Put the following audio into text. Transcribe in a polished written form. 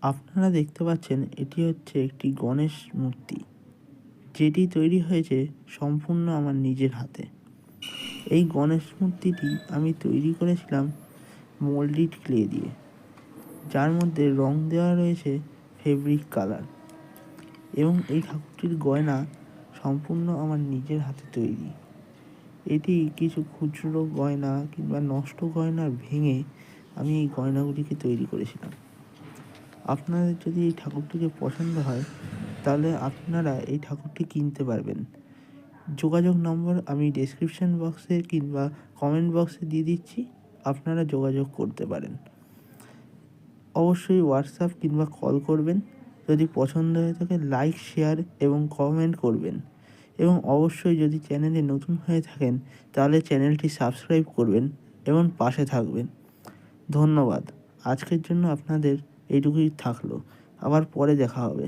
আপনারা দেখতে পাচ্ছেন এটি হচ্ছে একটি গণেশ মূর্তি, যেটি তৈরি হয়েছে সম্পূর্ণ আমার নিজের হাতে। এই গণেশ মূর্তিটি আমি তৈরি করেছিলাম মোল্ডিড ক্লে দিয়ে, যার মধ্যে রং দেওয়া রয়েছে ফেব্রিক কালার, এবং এই ঠাকুরটির গয়না সম্পূর্ণ আমার নিজের হাতে তৈরি। এটি কিছু খুচরো গয়না কিংবা নষ্ট গয়না ভেঙে আমি এই গয়নাগুলিকে তৈরি করেছিলাম। আপনাদের যদি এই ঠাকুরটিকে পছন্দ হয়, তাহলে আপনারা এই ঠাকুরটি কিনতে পারবেন। যোগাযোগ নম্বর আমি ডেসক্রিপশন বক্সে কিংবা কমেন্ট বক্সে দিয়ে দিচ্ছি, আপনারা যোগাযোগ করতে পারেন। অবশ্যই হোয়াটসঅ্যাপ কিংবা কল করবেন। যদি পছন্দ হয়ে থাকে লাইক, শেয়ার এবং কমেন্ট করবেন, এবং অবশ্যই যদি চ্যানেলে নতুন হয়ে থাকেন তাহলে চ্যানেলটি সাবস্ক্রাইব করবেন এবং পাশে থাকবেন। ধন্যবাদ। আজকের জন্য আপনাদের এইটুকুই থাকলো, আবার পরে দেখা হবে।